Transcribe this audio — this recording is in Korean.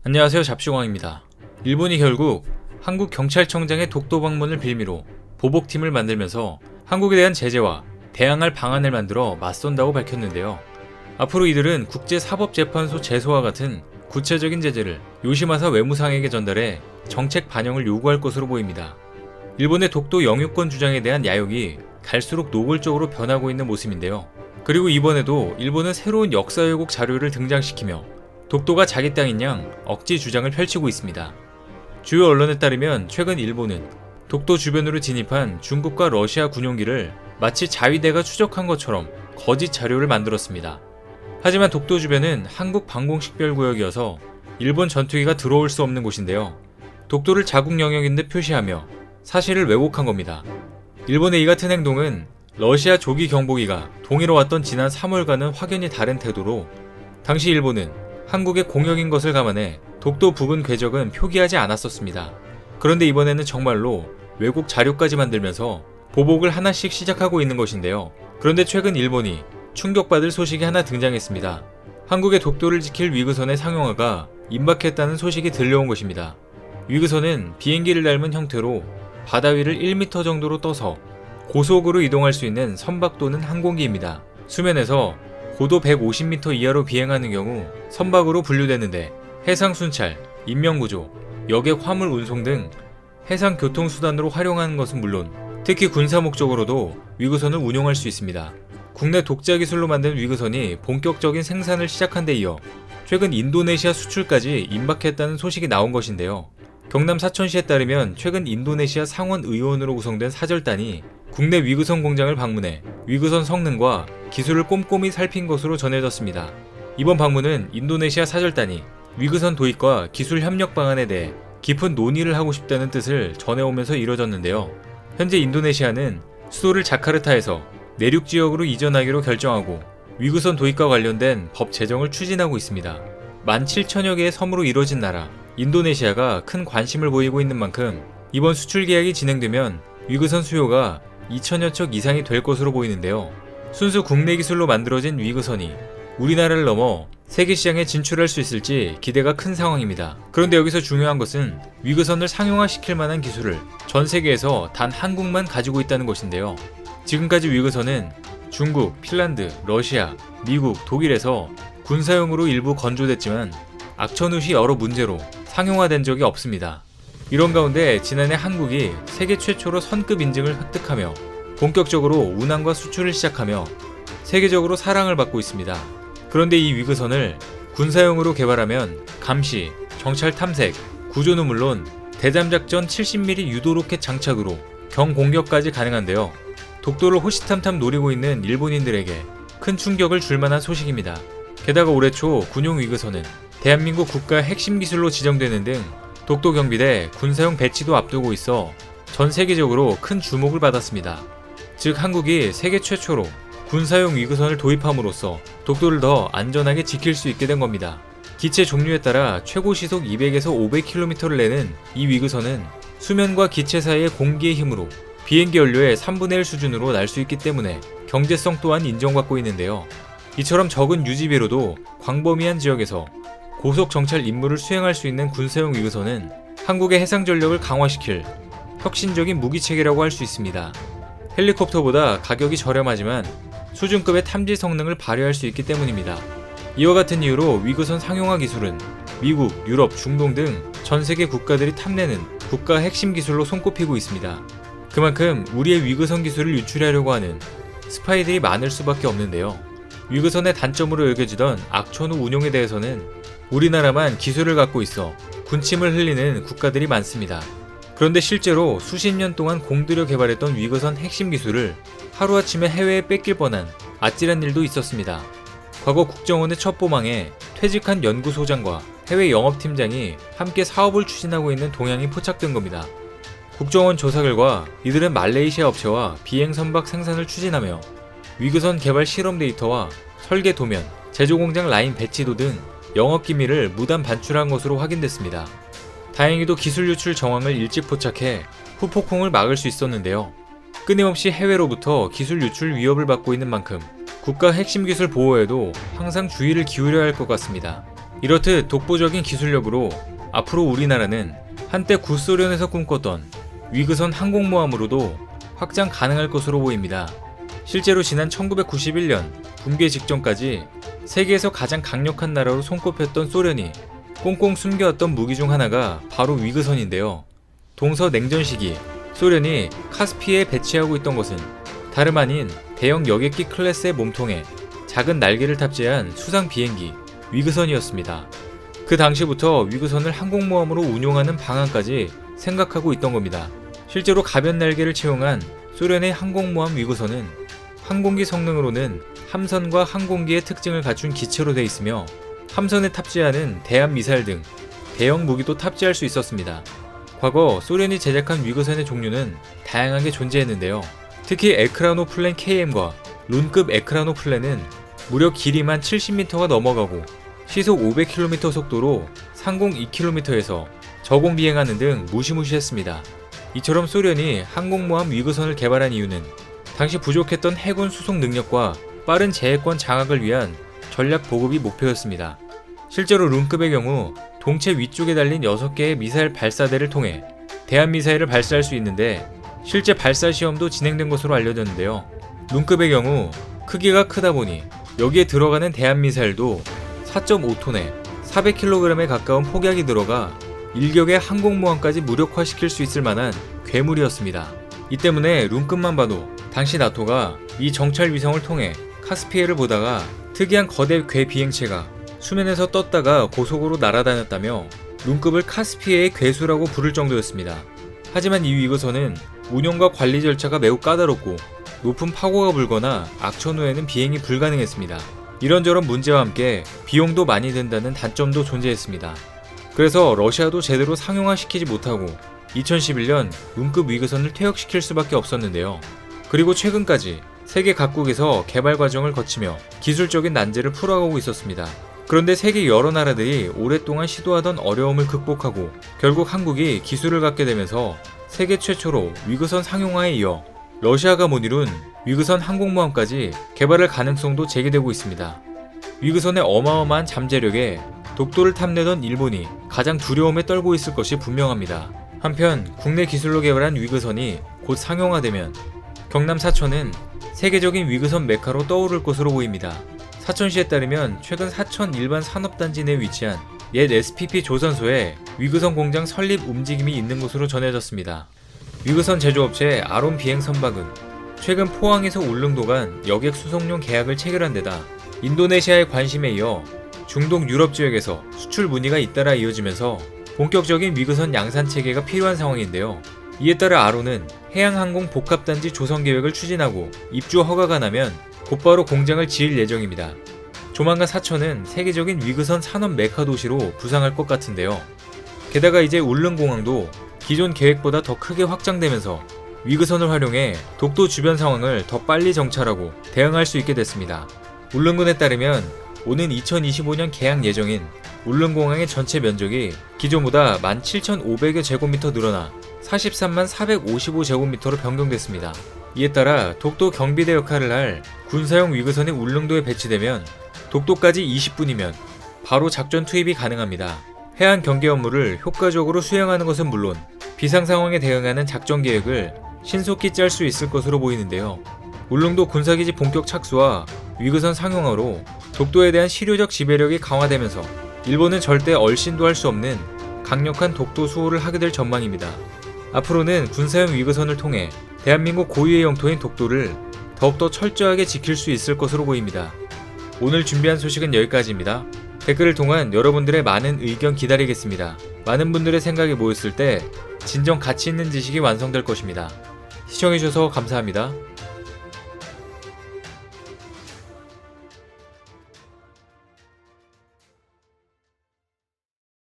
안녕하세요, 잡시광입니다. 일본이 결국 한국 경찰청장의 독도 방문을 빌미로 보복팀을 만들면서 한국에 대한 제재와 대항할 방안을 만들어 맞선다고 밝혔는데요. 앞으로 이들은 국제사법재판소 제소와 같은 구체적인 제재를 요시마사 외무상에게 전달해 정책 반영을 요구할 것으로 보입니다. 일본의 독도 영유권 주장에 대한 야욕이 갈수록 노골적으로 변하고 있는 모습인데요. 그리고 이번에도 일본은 새로운 역사 왜곡 자료를 등장시키며 독도가 자기 땅인 양 억지 주장을 펼치고 있습니다. 주요 언론에 따르면 최근 일본은 독도 주변으로 진입한 중국과 러시아 군용기를 마치 자위대가 추적한 것처럼 거짓 자료를 만들었습니다. 하지만 독도 주변은 한국 방공식별구역이어서 일본 전투기가 들어올 수 없는 곳인데요. 독도를 자국 영역인 듯 표시하며 사실을 왜곡한 겁니다. 일본의 이 같은 행동은 러시아 조기 경보기가 동해로 왔던 지난 3월과는 확연히 다른 태도로 당시 일본은 한국의 공역인 것을 감안해 독도 부근 궤적은 표기하지 않았었습니다. 그런데 이번에는 정말로 왜곡 자료까지 만들면서 보복을 하나씩 시작하고 있는 것인데요. 그런데 최근 일본이 충격받을 소식이 하나 등장했습니다. 한국의 독도를 지킬 위그선의 상용화가 임박했다는 소식이 들려온 것입니다. 위그선은 비행기를 닮은 형태로 바다 위를 1m 정도로 떠서 고속으로 이동할 수 있는 선박 또는 항공기입니다. 수면에서 고도 150m 이하로 비행하는 경우 선박으로 분류되는데 해상 순찰, 인명구조, 여객 화물 운송 등 해상 교통수단으로 활용하는 것은 물론 특히 군사 목적으로도 위그선을 운용할 수 있습니다. 국내 독자 기술로 만든 위그선이 본격적인 생산을 시작한 데 이어 최근 인도네시아 수출까지 임박했다는 소식이 나온 것인데요. 경남 사천시에 따르면 최근 인도네시아 상원 의원으로 구성된 사절단이 국내 위그선 공장을 방문해 위그선 성능과 기술을 꼼꼼히 살핀 것으로 전해졌습니다. 이번 방문은 인도네시아 사절단이 위그선 도입과 기술 협력 방안에 대해 깊은 논의를 하고 싶다는 뜻을 전해오면서 이뤄졌는데요. 현재 인도네시아는 수도를 자카르타에서 내륙 지역으로 이전하기로 결정하고 위그선 도입과 관련된 법 제정을 추진하고 있습니다. 17,000여 개의 섬으로 이뤄진 나라 인도네시아가 큰 관심을 보이고 있는 만큼 이번 수출 계약이 진행되면 위그선 수요가 2,000여 척 이상이 될 것으로 보이는데요. 순수 국내 기술로 만들어진 위그선이 우리나라를 넘어 세계 시장에 진출할 수 있을지 기대가 큰 상황입니다. 그런데 여기서 중요한 것은 위그선을 상용화시킬 만한 기술을 전 세계에서 단 한국만 가지고 있다는 것인데요. 지금까지 위그선은 중국, 핀란드, 러시아, 미국, 독일에서 군사용으로 일부 건조됐지만 악천후시 여러 문제로 상용화된 적이 없습니다. 이런 가운데 지난해 한국이 세계 최초로 선급 인증을 획득하며 본격적으로 운항과 수출을 시작하며 세계적으로 사랑을 받고 있습니다. 그런데 이 위그선을 군사용으로 개발하면 감시, 정찰 탐색, 구조는 물론 대잠작전 70mm 유도 로켓 장착으로 경공격까지 가능한데요. 독도를 호시탐탐 노리고 있는 일본인들에게 큰 충격을 줄 만한 소식입니다. 게다가 올해 초 군용 위그선은 대한민국 국가 핵심 기술로 지정되는 등 독도 경비대 군사용 배치도 앞두고 있어 전 세계적으로 큰 주목을 받았습니다. 즉 한국이 세계 최초로 군사용 위그선을 도입함으로써 독도를 더 안전하게 지킬 수 있게 된 겁니다. 기체 종류에 따라 최고 시속 200에서 500km를 내는 이 위그선은 수면과 기체 사이의 공기의 힘으로 비행기 연료의 3분의 1 수준으로 날 수 있기 때문에 경제성 또한 인정받고 있는데요. 이처럼 적은 유지비로도 광범위한 지역에서 고속 정찰 임무를 수행할 수 있는 군사용 위그선은 한국의 해상 전력을 강화시킬 혁신적인 무기체계라고 할 수 있습니다. 헬리콥터보다 가격이 저렴하지만 수준급의 탐지 성능을 발휘할 수 있기 때문입니다. 이와 같은 이유로 위그선 상용화 기술은 미국, 유럽, 중동 등 전 세계 국가들이 탐내는 국가 핵심 기술로 손꼽히고 있습니다. 그만큼 우리의 위그선 기술을 유출하려고 하는 스파이들이 많을 수밖에 없는데요. 위그선의 단점으로 여겨지던 악천후 운용에 대해서는 우리나라만 기술을 갖고 있어 군침을 흘리는 국가들이 많습니다. 그런데 실제로 수십 년 동안 공들여 개발했던 위그선 핵심 기술을 하루아침에 해외에 뺏길 뻔한 아찔한 일도 있었습니다. 과거 국정원의 첩보망에 퇴직한 연구소장과 해외 영업팀장이 함께 사업을 추진하고 있는 동향이 포착된 겁니다. 국정원 조사 결과 이들은 말레이시아 업체와 비행 선박 생산을 추진하며 위그선 개발 실험 데이터와 설계 도면, 제조 공장 라인 배치도 등 영업 기밀을 무단 반출한 것으로 확인됐습니다. 다행히도 기술 유출 정황을 일찍 포착해 후폭풍을 막을 수 있었는데요. 끊임없이 해외로부터 기술 유출 위협을 받고 있는 만큼 국가 핵심 기술 보호에도 항상 주의를 기울여야 할 것 같습니다. 이렇듯 독보적인 기술력으로 앞으로 우리나라는 한때 구소련에서 꿈꿨던 위그선 항공모함으로도 확장 가능할 것으로 보입니다. 실제로 지난 1991년 붕괴 직전까지 세계에서 가장 강력한 나라로 손꼽혔던 소련이 꽁꽁 숨겨왔던 무기 중 하나가 바로 위그선인데요. 동서냉전 시기 소련이 카스피해에 배치하고 있던 것은 다름 아닌 대형 여객기 클래스의 몸통에 작은 날개를 탑재한 수상 비행기 위그선이었습니다. 그 당시부터 위그선을 항공모함으로 운용하는 방안까지 생각하고 있던 겁니다. 실제로 가변 날개를 채용한 소련의 항공모함 위그선은 항공기 성능으로는 함선과 항공기의 특징을 갖춘 기체로 되어 있으며 함선에 탑재하는 대함 미사일 등 대형 무기도 탑재할 수 있었습니다. 과거 소련이 제작한 위그선의 종류는 다양하게 존재했는데요. 특히 에크라노플랜 KM과 룬급 에크라노플랜은 무려 길이만 70m가 넘어가고 시속 500km 속도로 상공 2km에서 저공 비행하는 등 무시무시했습니다. 이처럼 소련이 항공모함 위그선을 개발한 이유는 당시 부족했던 해군 수송 능력과 빠른 제해권 장악을 위한 전략 보급이 목표였습니다. 실제로 룬급의 경우 동체 위쪽에 달린 6개의 미사일 발사대를 통해 대함미사일을 발사할 수 있는데 실제 발사 시험도 진행된 것으로 알려졌는데요. 룬급의 경우 크기가 크다 보니 여기에 들어가는 대함미사일도 4.5톤에 400kg에 가까운 폭약이 들어가 일격의 항공모함까지 무력화시킬 수 있을 만한 괴물이었습니다. 이 때문에 룬급만 봐도 당시 나토가 이 정찰 위성을 통해 카스피해를 보다가 특이한 거대 괴 비행체가 수면에서 떴다가 고속으로 날아다녔다며 룬급을 카스피해의 괴수라고 부를 정도였습니다. 하지만 이 위그선은 운용과 관리 절차가 매우 까다롭고 높은 파고가 불거나 악천 후에는 비행이 불가능했습니다. 이런저런 문제와 함께 비용도 많이 든다는 단점도 존재했습니다. 그래서 러시아도 제대로 상용화시키지 못하고 2011년 룬급 위그선을 퇴역시킬 수밖에 없었는데요. 그리고 최근까지 세계 각국에서 개발 과정을 거치며 기술적인 난제를 풀어가고 있었습니다. 그런데 세계 여러 나라들이 오랫동안 시도하던 어려움을 극복하고 결국 한국이 기술을 갖게 되면서 세계 최초로 위그선 상용화에 이어 러시아가 못 이룬 위그선 항공모함까지 개발할 가능성도 제기되고 있습니다. 위그선의 어마어마한 잠재력에 독도를 탐내던 일본이 가장 두려움에 떨고 있을 것이 분명합니다. 한편 국내 기술로 개발한 위그선이 곧 상용화되면 경남 사천은 세계적인 위그선 메카로 떠오를 것으로 보입니다. 사천시에 따르면 최근 사천 일반 산업단지 내 위치한 옛 SPP 조선소에 위그선 공장 설립 움직임이 있는 것으로 전해졌습니다. 위그선 제조업체 아론 비행선박은 최근 포항에서 울릉도 간 여객 수송용 계약을 체결한 데다 인도네시아의 관심에 이어 중동 유럽 지역에서 수출 문의가 잇따라 이어지면서 본격적인 위그선 양산 체계가 필요한 상황인데요. 이에 따라 아론은 해양항공 복합단지 조성 계획을 추진하고 입주 허가가 나면 곧바로 공장을 지을 예정입니다. 조만간 사천은 세계적인 위그선 산업 메카 도시로 부상할 것 같은데요. 게다가 이제 울릉공항도 기존 계획보다 더 크게 확장되면서 위그선을 활용해 독도 주변 상황을 더 빨리 정찰하고 대응할 수 있게 됐습니다. 울릉군에 따르면 오는 2025년 개항 예정인 울릉공항의 전체 면적이 기존보다 17,500여 제곱미터 늘어나 43만 455제곱미터로 변경됐습니다. 이에 따라 독도 경비대 역할을 할 군사용 위그선이 울릉도에 배치되면 독도까지 20분이면 바로 작전 투입이 가능합니다. 해안 경계 업무를 효과적으로 수행하는 것은 물론 비상 상황에 대응하는 작전 계획을 신속히 짤 수 있을 것으로 보이는데요. 울릉도 군사기지 본격 착수와 위그선 상용화로 독도에 대한 실효적 지배력이 강화되면서 일본은 절대 얼씬도 할 수 없는 강력한 독도 수호를 하게 될 전망입니다. 앞으로는 군사용 위그선을 통해 대한민국 고유의 영토인 독도를 더욱더 철저하게 지킬 수 있을 것으로 보입니다. 오늘 준비한 소식은 여기까지입니다. 댓글을 통한 여러분들의 많은 의견 기다리겠습니다. 많은 분들의 생각이 모였을 때 진정 가치 있는 지식이 완성될 것입니다. 시청해주셔서 감사합니다.